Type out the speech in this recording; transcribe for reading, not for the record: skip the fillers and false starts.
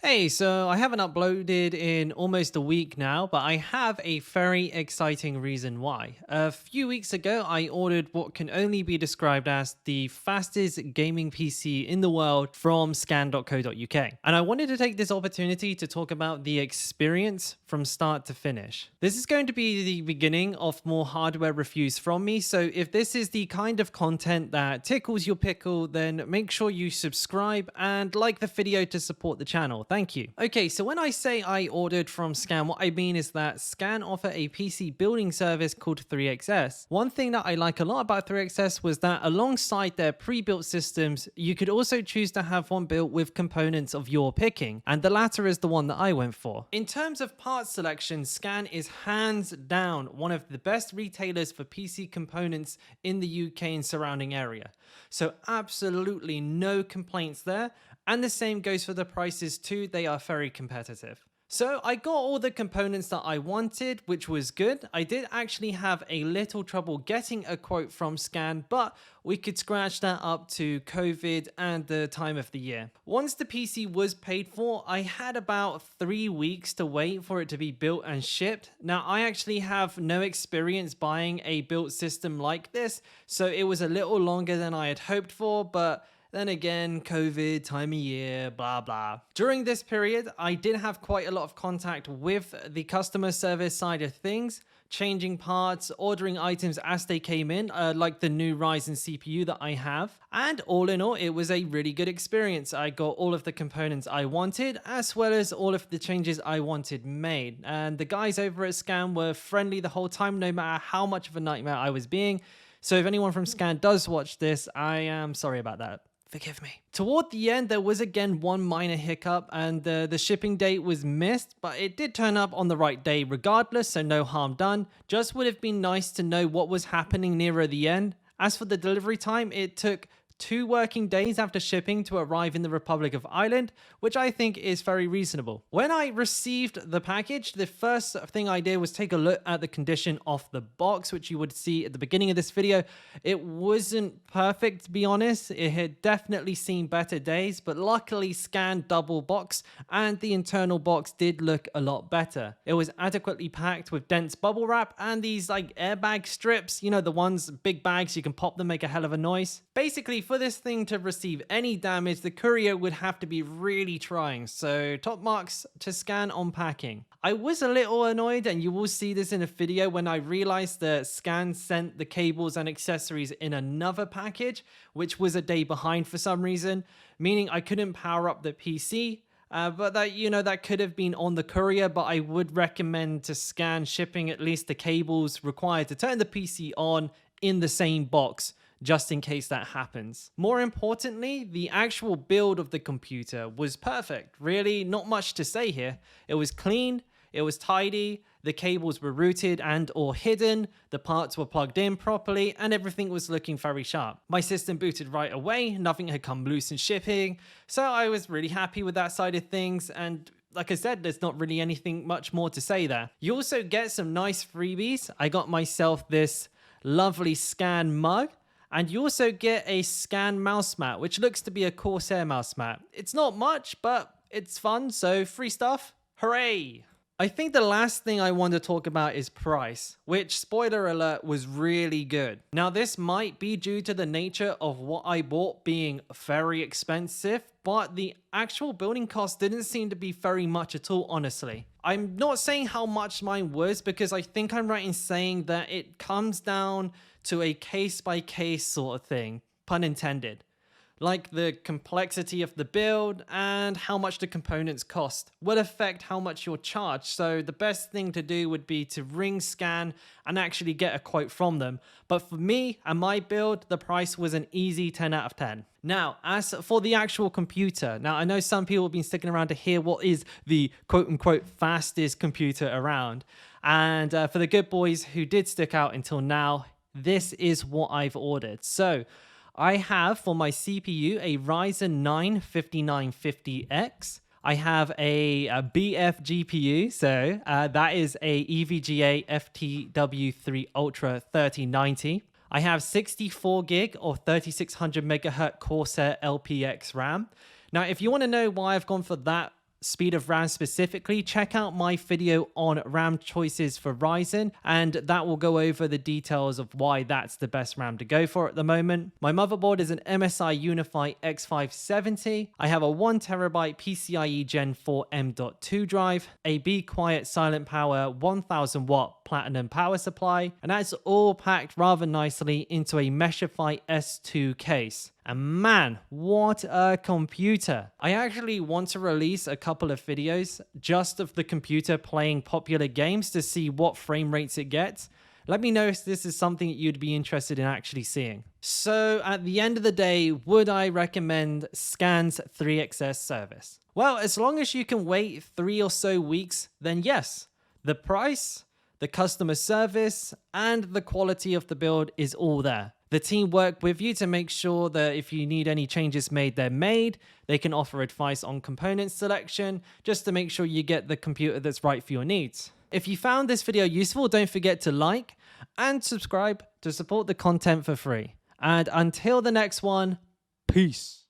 Hey, so I haven't uploaded in almost a week now, but I have a very exciting reason why. A few weeks ago, I ordered what can only be described as the fastest gaming PC in the world from scan.co.uk. And I wanted to take this opportunity to talk about the experience from start to finish. This is going to be the beginning of more hardware reviews from me, so if this is the kind of content that tickles your pickle, then make sure you subscribe and like the video to support the channel. Thank you. Okay, so when I say I ordered from Scan, what I mean is that Scan offer a PC building service called 3XS. One thing that I like a lot about 3XS was that alongside their pre-built systems, you could also choose to have one built with components of your picking, and the latter is the one that I went for. In terms of parts selection, Scan is hands down one of the best retailers for PC components in the UK and surrounding area. So absolutely no complaints there. And the same goes for the prices too, they are very competitive. So I got all the components that I wanted, which was good. I did actually have a little trouble getting a quote from Scan, but we could scratch that up to COVID and the time of the year. Once the PC was paid for, I had about 3 weeks to wait for it to be built and shipped. Now, I actually have no experience buying a built system like this, so it was a little longer than I had hoped for, but then again, COVID, time of year, blah, blah. During this period, I did have quite a lot of contact with the customer service side of things, changing parts, ordering items as they came in, like the new Ryzen CPU that I have. And all in all, it was a really good experience. I got all of the components I wanted, as well as all of the changes I wanted made. And the guys over at Scan were friendly the whole time, no matter how much of a nightmare I was being. So if anyone from Scan does watch this, I am sorry about that. Forgive me. Toward the end, there was again one minor hiccup and the shipping date was missed, but it did turn up on the right day regardless, so no harm done. Just would have been nice to know what was happening nearer the end. As for the delivery time, it took 2 working days after shipping to arrive in the Republic of Ireland, which I think is very reasonable. When I received the package, the first thing I did was take a look at the condition of the box, which you would see at the beginning of this video. It wasn't perfect, to be honest. It had definitely seen better days, but luckily Scan double box and the internal box did look a lot better. It was adequately packed with dense bubble wrap and these like airbag strips, you know, the ones, big bags, you can pop them, make a hell of a noise. Basically, for this thing to receive any damage, the courier would have to be really trying, so top marks to Scan on packing. I was a little annoyed, and you will see this in a video, when I realized that Scan sent the cables and accessories in another package, which was a day behind for some reason, meaning I couldn't power up the PC. But that, you know, that could have been on the courier, but I would recommend to Scan shipping at least the cables required to turn the PC on in the same box, just in case that happens. More importantly, the actual build of the computer was perfect. Really, not much to say here. It was clean, it was tidy, the cables were routed and or hidden, the parts were plugged in properly, and everything was looking very sharp. My system booted right away, nothing had come loose in shipping, so I was really happy with that side of things, and like I said, there's not really anything much more to say there. You also get some nice freebies. I got myself this lovely Scan mug, and you also get a Scan mouse mat, which looks to be a Corsair mouse mat. It's not much, but it's fun, so free stuff. Hooray! I think the last thing I want to talk about is price, which, spoiler alert, was really good. Now, this might be due to the nature of what I bought being very expensive, but the actual building cost didn't seem to be very much at all, honestly. I'm not saying how much mine was, because I think I'm right in saying that it comes down to a case-by-case sort of thing, pun intended. Like the complexity of the build and how much the components cost will affect how much you're charged. So the best thing to do would be to ring Scan and actually get a quote from them. But for me and my build, the price was an easy 10 out of 10. Now, as for the actual computer, now I know some people have been sticking around to hear what is the quote unquote fastest computer around. And for the good boys who did stick out until now, this is what I've ordered. So I have for my CPU a Ryzen 9 5950X. I have a BF GPU, so that is a EVGA FTW3 Ultra 3090. I have 64 gig or 3600 megahertz Corsair LPX RAM. Now, if you want to know why I've gone for that speed of RAM specifically, check out my video on RAM choices for Ryzen, and that will go over the details of why that's the best RAM to go for at the moment. My motherboard is an MSI Unify X570. I have a 1TB PCIe Gen 4 M.2 drive, a Be Quiet Silent Power 1000 watt platinum power supply, and that's all packed rather nicely into a Meshify S2 case. And man, what a computer. I actually want to release a couple of videos just of the computer playing popular games to see what frame rates it gets. Let me know if this is something that you'd be interested in actually seeing. So at the end of the day, would I recommend Scan's 3XS service? Well, as long as you can wait 3 or so weeks, then yes. The price, the customer service, and the quality of the build is all there. The team work with you to make sure that if you need any changes made, they're made. They can offer advice on component selection, just to make sure you get the computer that's right for your needs. If you found this video useful, don't forget to like and subscribe to support the content for free. And until the next one, peace.